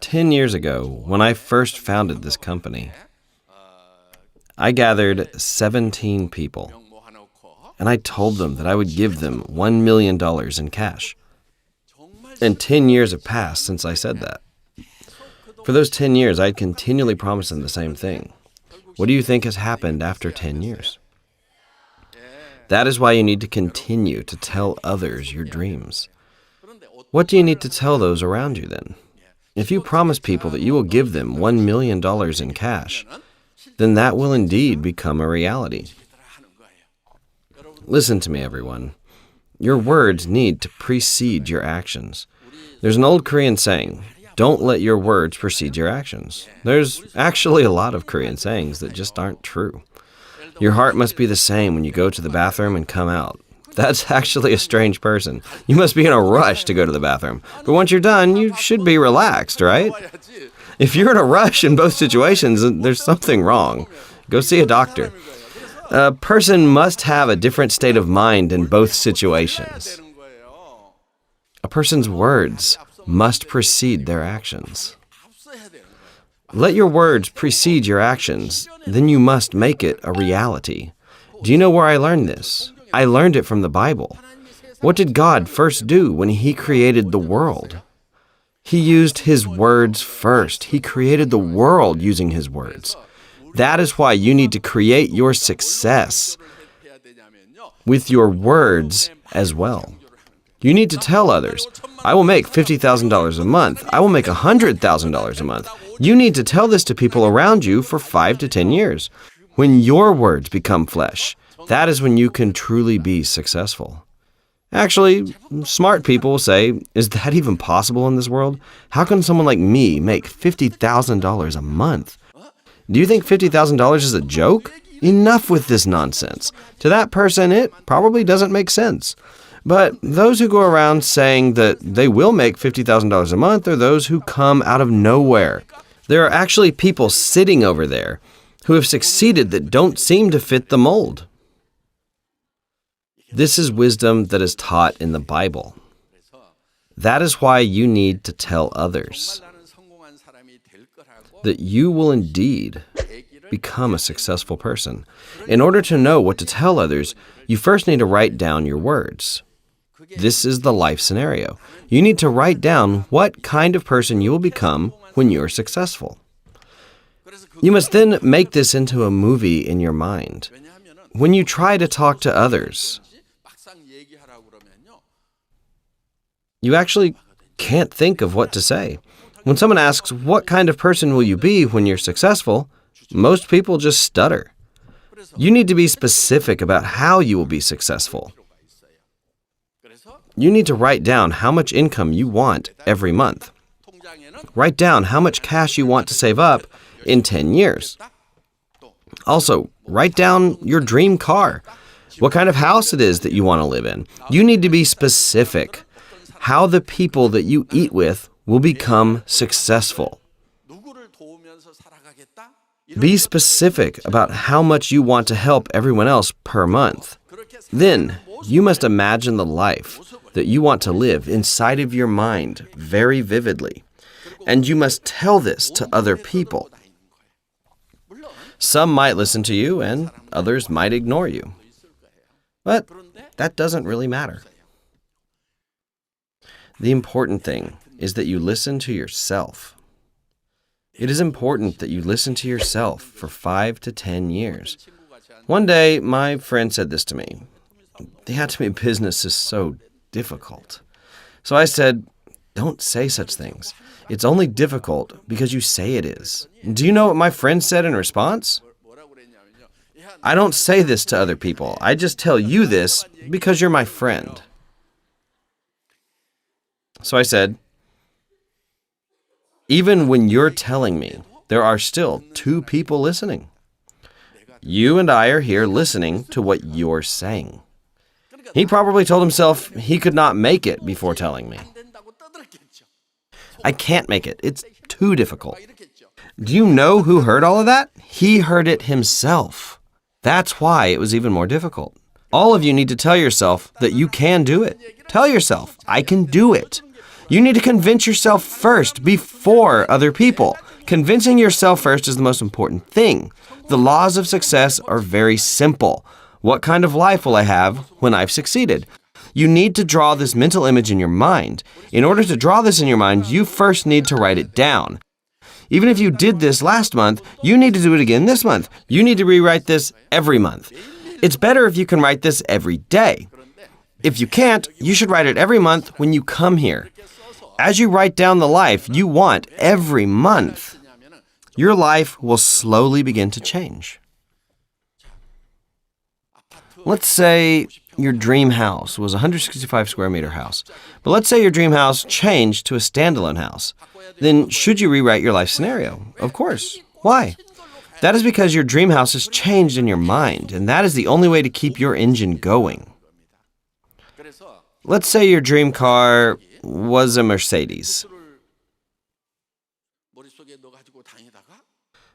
10 years ago, when I first founded this company, I gathered 17 people, and I told them that I would give them $1 million in cash. And 10 years have passed since I said that. For those 10 years, I'd continually promised them the same thing. What do you think has happened after 10 years? That is why you need to continue to tell others your dreams. What do you need to tell those around you then? If you promise people that you will give them $1 million in cash, then that will indeed become a reality. Listen to me, everyone. Your words need to precede your actions. There's an old Korean saying, don't let your words precede your actions. There's actually a lot of Korean sayings that just aren't true. Your heart must be the same when you go to the bathroom and come out. That's actually a strange person. You must be in a rush to go to the bathroom. But once you're done, you should be relaxed, right? If you're in a rush in both situations, there's something wrong. Go see a doctor. A person must have a different state of mind in both situations. A person's words must precede their actions. Let your words precede your actions, then you must make it a reality. Do you know where I learned this? I learned it from the Bible. What did God first do when He created the world? He used His words first. He created the world using His words. That is why you need to create your success with your words as well. You need to tell others, I will make $50,000 a month. I will make $100,000 a month. You need to tell this to people around you for 5 to 10 years. When your words become flesh, that is when you can truly be successful. Actually, smart people will say, is that even possible in this world? How can someone like me make $50,000 a month? Do you think $50,000 is a joke? Enough with this nonsense. To that person, it probably doesn't make sense. But those who go around saying that they will make $50,000 a month are those who come out of nowhere. There are actually people sitting over there who have succeeded that don't seem to fit the mold. This is wisdom that is taught in the Bible. That is why you need to tell others that you will indeed become a successful person. In order to know what to tell others, you first need to write down your words. This is the life scenario. You need to write down what kind of person you will become when you're successful. You must then make this into a movie in your mind. When you try to talk to others, you actually can't think of what to say. When someone asks, what kind of person will you be when you're successful? Most people just stutter. You need to be specific about how you will be successful. You need to write down how much income you want every month. Write down how much cash you want to save up in 10 years. Also, write down your dream car, what kind of house it is that you want to live in. You need to be specific. How the people that you eat with will become successful. Be specific about how much you want to help everyone else per month. Then, you must imagine the life that you want to live inside of your mind very vividly. And you must tell this to other people. Some might listen to you and others might ignore you. But that doesn't really matter. The important thing is that you listen to yourself. It is important that you listen to yourself for 5 to 10 years. One day, my friend said this to me. The Atomy business is so difficult. So I said, don't say such things. It's only difficult because you say it is. Do you know what my friend said in response? I don't say this to other people. I just tell you this because you're my friend. So I said, even when you're telling me, there are still 2 people listening. You and I are here listening to what you're saying. He probably told himself he could not make it before telling me. I can't make it. It's too difficult. Do you know who heard all of that? He heard it himself. That's why it was even more difficult. All of you need to tell yourself that you can do it. Tell yourself, I can do it. You need to convince yourself first before other people. Convincing yourself first is the most important thing. The laws of success are very simple. What kind of life will I have when I've succeeded? You need to draw this mental image in your mind. In order to draw this in your mind, you first need to write it down. Even if you did this last month, you need to do it again this month. You need to rewrite this every month. It's better if you can write this every day. If you can't, you should write it every month when you come here. As you write down the life you want every month, your life will slowly begin to change. Let's say your dream house was a 165 square meter house. But let's say your dream house changed to a standalone house. Then should you rewrite your life scenario? Of course. Why? That is because your dream house has changed in your mind, and that is the only way to keep your engine going. Let's say your dream car was a Mercedes.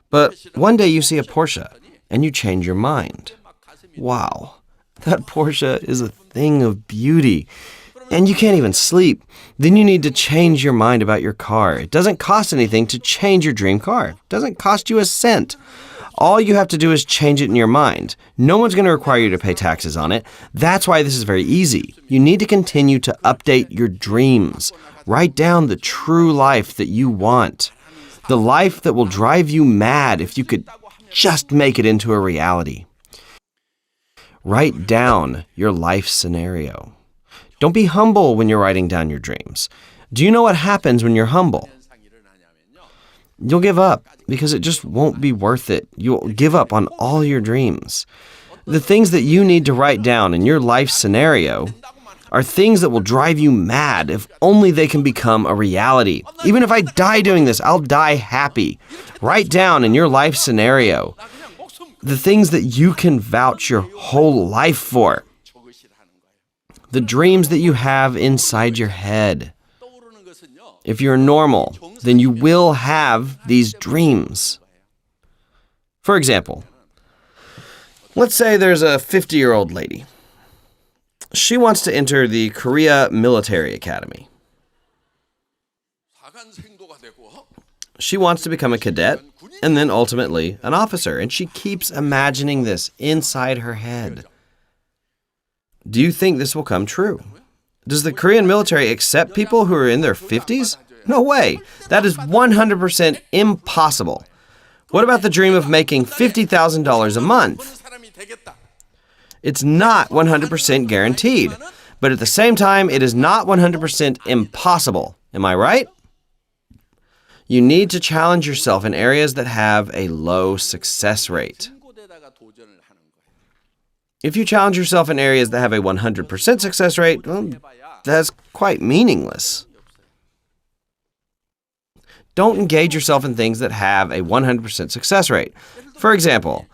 But one day you see a Porsche, and you change your mind. Wow, that Porsche is a thing of beauty, and you can't even sleep. Then you need to change your mind about your car. It doesn't cost anything to change your dream car. It doesn't cost you a cent. All you have to do is change it in your mind. No one's going to require you to pay taxes on it. That's why this is very easy. You need to continue to update your dreams. Write down the true life that you want. The life that will drive you mad if you could just make it into a reality. Write down your life scenario. Don't be humble when you're writing down your dreams. Do you know what happens when you're humble? You'll give up because it just won't be worth it. You'll give up on all your dreams. The things that you need to write down in your life scenario are things that will drive you mad if only they can become a reality. Even if I die doing this, I'll die happy. Write down in your life scenario the things that you can vouch your whole life for. The dreams that you have inside your head. If you're normal, then you will have these dreams. For example, let's say there's a 50-year-old lady. She wants to enter the Korea Military Academy. She wants to become a cadet and then ultimately an officer, and she keeps imagining this inside her head. Do you think this will come true? Does the Korean military accept people who are in their 50s? No way. That is 100% impossible. What about the dream of making $50,000 a month? It's not 100% guaranteed, but at the same time, it is not 100% impossible. Am I right? You need to challenge yourself in areas that have a low success rate. If you challenge yourself in areas that have a 100% success rate, well, that's quite meaningless. Don't engage yourself in things that have a 100% success rate. For example,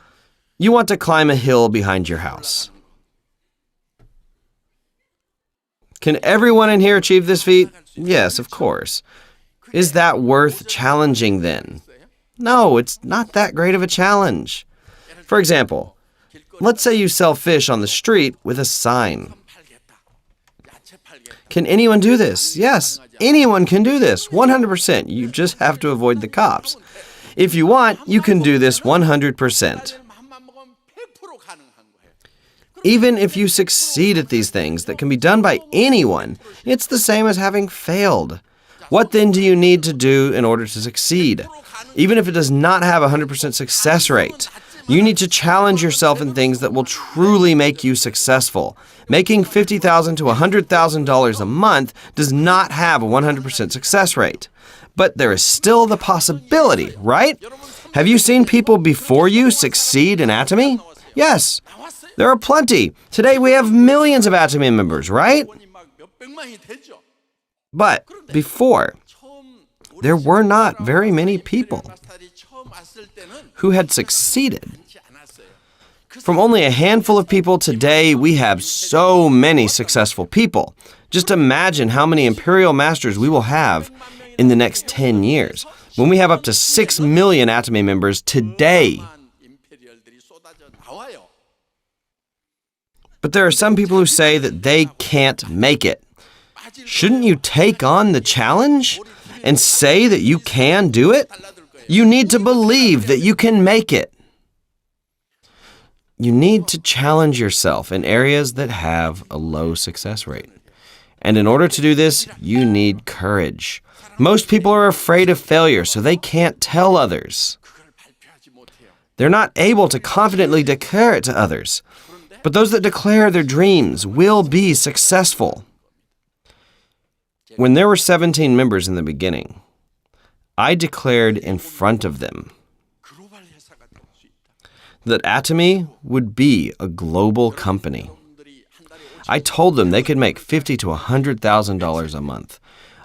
you want to climb a hill behind your house. Can everyone in here achieve this feat? Yes, of course. Is that worth challenging then? No, it's not that great of a challenge. For example, let's say you sell fish on the street with a sign. Can anyone do this? Yes, anyone can do this, 100%. You just have to avoid the cops. If you want, you can do this 100%. Even if you succeed at these things that can be done by anyone, it's the same as having failed. What then do you need to do in order to succeed? Even if it does not have a 100% success rate, you need to challenge yourself in things that will truly make you successful. Making $50,000 to $100,000 a month does not have a 100% success rate. But there is still the possibility, right? Have you seen people before you succeed in Atomy? Yes, there are plenty. Today we have millions of Atomy members, right? But before, there were not very many people who had succeeded. From only a handful of people today, we have so many successful people. Just imagine how many Imperial Masters we will have in the next 10 years, when we have up to 6 million Atomy members today. But there are some people who say that they can't make it. Shouldn't you take on the challenge and say that you can do it? You need to believe that you can make it. You need to challenge yourself in areas that have a low success rate. And in order to do this, you need courage. Most people are afraid of failure, so they can't tell others. They're not able to confidently declare it to others. But those that declare their dreams will be successful. When there were 17 members in the beginning, I declared in front of them that Atomy would be a global company. I told them they could make $50,000 to $100,000 a month.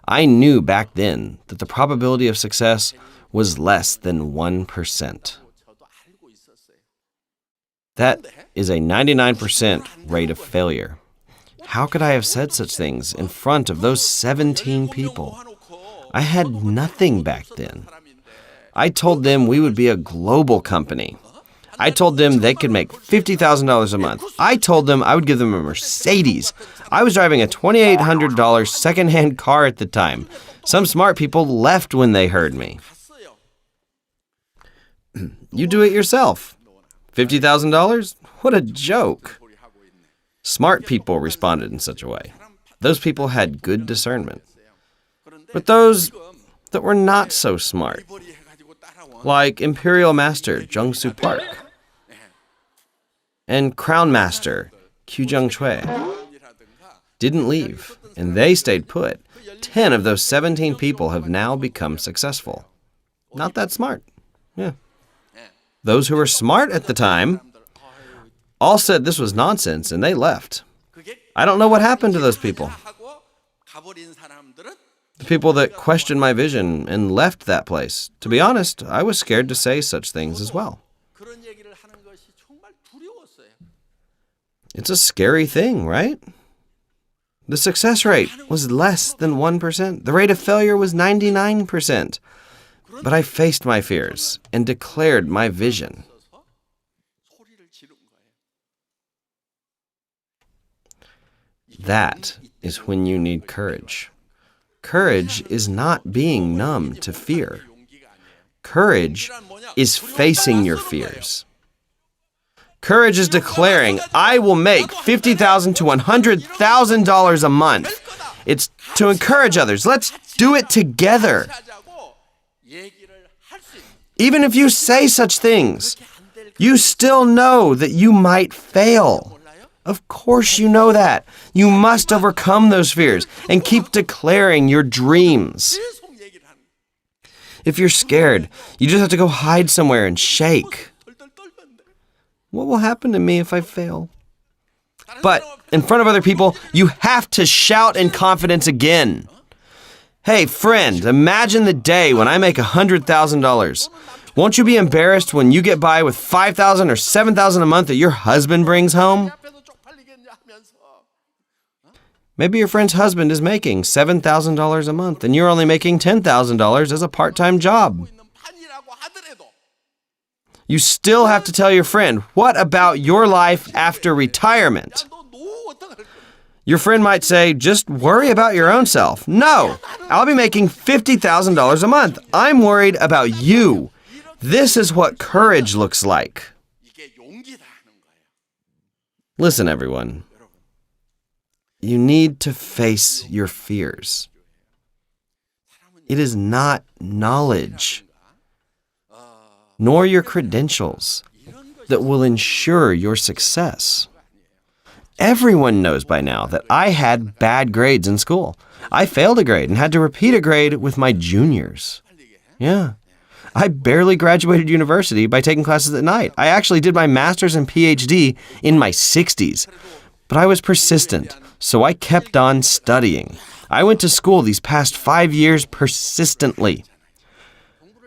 I knew back then that the probability of success was less than 1%. That is a 99% rate of failure. How could I have said such things in front of those 17 people? I had nothing back then. I told them we would be a global company. I told them they could make $50,000 a month. I told them I would give them a Mercedes. I was driving a $2,800 secondhand car at the time. Some smart people left when they heard me. You do it yourself. $50,000? What a joke. Smart people responded in such a way. Those people had good discernment. But those that were not so smart, like Imperial Master Jung-Soo Park and Crown Master Kyujung Choi, didn't leave, and they stayed put. 10 of those 17 people have now become successful. Not that smart. Yeah. Those who were smart at the time all said this was nonsense, and they left. I don't know what happened to those people. The people that questioned my vision and left that place. To be honest, I was scared to say such things as well. It's a scary thing, right? The success rate was less than 1%. The rate of failure was 99%. But I faced my fears and declared my vision. That is when you need courage. Courage is not being numb to fear. Courage is facing your fears. Courage is declaring, I will make $50,000 to $100,000 a month. It's to encourage others. Let's do it together. Even if you say such things, you still know that you might fail. Of course you know that. You must overcome those fears and keep declaring your dreams. If you're scared, you just have to go hide somewhere and shake. What will happen to me if I fail? But in front of other people, you have to shout in confidence again. Hey, friend, imagine the day when I make $100,000. Won't you be embarrassed when you get by with $5,000 or $7,000 a month that your husband brings home? Maybe your friend's husband is making $7,000 a month and you're only making $10,000 as a part-time job. You still have to tell your friend, what about your life after retirement? Your friend might say, just worry about your own self. No, I'll be making $50,000 a month. I'm worried about you. This is what courage looks like. Listen, everyone. You need to face your fears. It is not knowledge, nor your credentials, that will ensure your success. Everyone knows by now that I had bad grades in school. I failed a grade and had to repeat a grade with my juniors. Yeah. I barely graduated university by taking classes at night. I actually did my master's and PhD in my 60s. But I was persistent, so I kept on studying. I went to school these past 5 years persistently.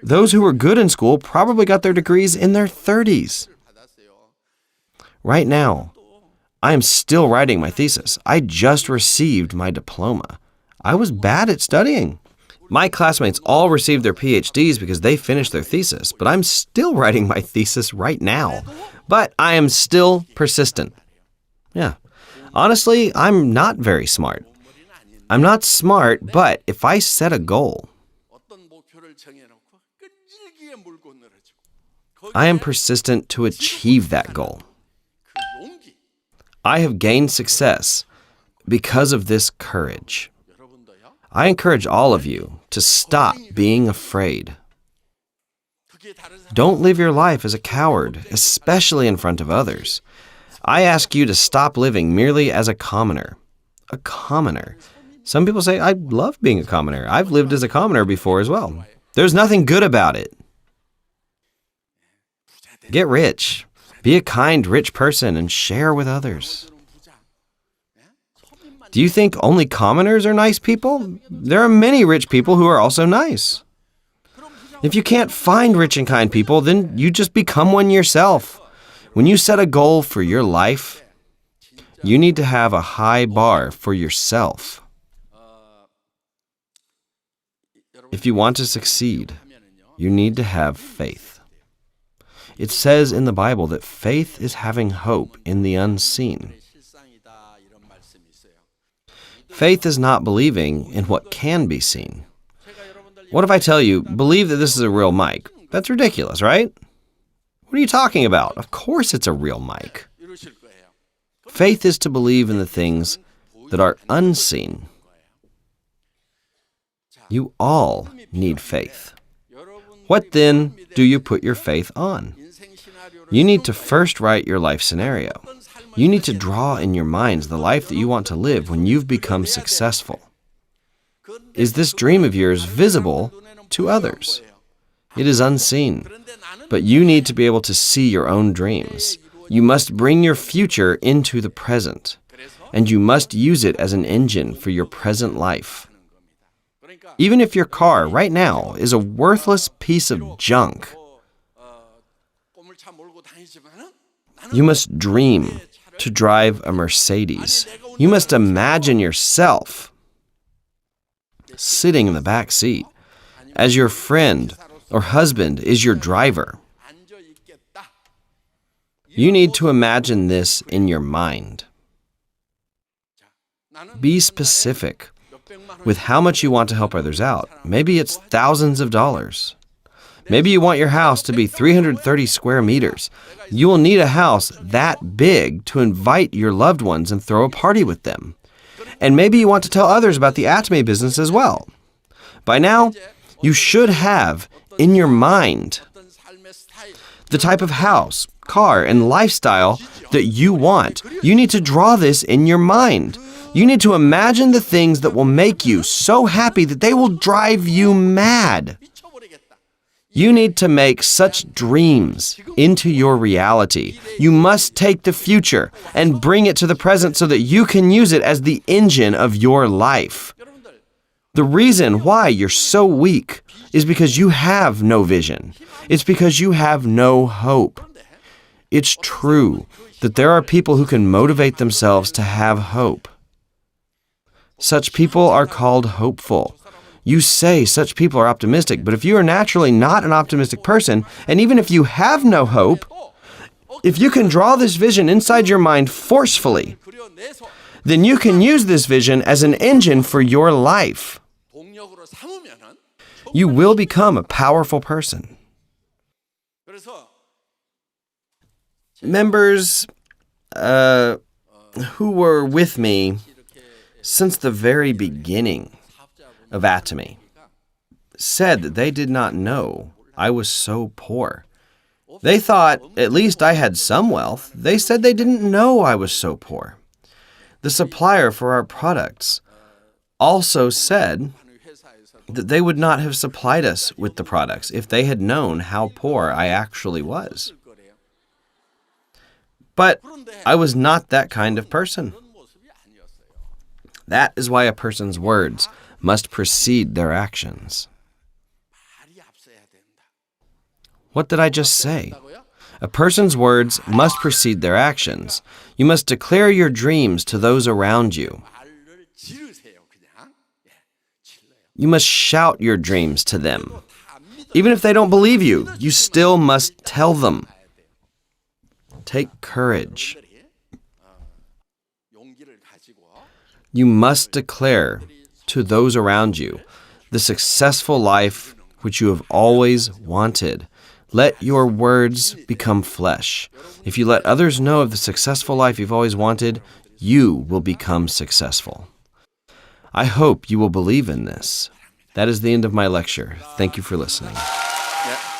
Those who were good in school probably got their degrees in their 30s. Right now, I am still writing my thesis. I just received my diploma. I was bad at studying. My classmates all received their PhDs because they finished their thesis, but I'm still writing my thesis right now. But I am still persistent. Yeah. Honestly, I'm not very smart. I'm not smart, but if I set a goal, I am persistent to achieve that goal. I have gained success because of this courage. I encourage all of you to stop being afraid. Don't live your life as a coward, especially in front of others. I ask you to stop living merely as a commoner. A commoner. Some people say, I love being a commoner. I've lived as a commoner before as well. There's nothing good about it. Get rich. Be a kind, rich person and share with others. Do you think only commoners are nice people? There are many rich people who are also nice. If you can't find rich and kind people, then you just become one yourself. When you set a goal for your life, you need to have a high bar for yourself. If you want to succeed, you need to have faith. It says in the Bible that faith is having hope in the unseen. Faith is not believing in what can be seen. What if I tell you, believe that this is a real mic? That's ridiculous, right? What are you talking about? Of course it's a real mic. Faith is to believe in the things that are unseen. You all need faith. What then do you put your faith on? You need to first write your life scenario. You need to draw in your minds the life that you want to live when you've become successful. Is this dream of yours visible to others? It is unseen, but you need to be able to see your own dreams. You must bring your future into the present, and you must use it as an engine for your present life. Even if your car right now is a worthless piece of junk, you must dream to drive a Mercedes. You must imagine yourself sitting in the back seat as your friend or husband is your driver. You need to imagine this in your mind. Be specific with how much you want to help others out. Maybe it's thousands of dollars. Maybe you want your house to be 330 square meters. You will need a house that big to invite your loved ones and throw a party with them. And maybe you want to tell others about the Atomy business as well. By now, you should have in your mind the type of house, car, and lifestyle that you want. You need to draw this in your mind. You need to imagine the things that will make you so happy that they will drive you mad. You need to make such dreams into your reality. You must take the future and bring it to the present so that you can use it as the engine of your life. The reason why you're so weak is because you have no vision. It's because you have no hope. It's true that there are people who can motivate themselves to have hope. Such people are called hopeful. You say such people are optimistic, but if you are naturally not an optimistic person, and even if you have no hope, if you can draw this vision inside your mind forcefully, then you can use this vision as an engine for your life. You will become a powerful person. Members who were with me since the very beginning of Atomy said that they did not know I was so poor. They thought at least I had some wealth. They said they didn't know I was so poor. The supplier for our products also said that they would not have supplied us with the products if they had known how poor I actually was. But I was not that kind of person. That is why a person's words must precede their actions. What did I just say? A person's words must precede their actions. You must declare your dreams to those around you. You must shout your dreams to them. Even if they don't believe you, you still must tell them. Take courage. You must declare to those around you the successful life which you have always wanted. Let your words become flesh. If you let others know of the successful life you've always wanted, you will become successful. I hope you will believe in this. That is the end of my lecture. Thank you for listening. Yeah.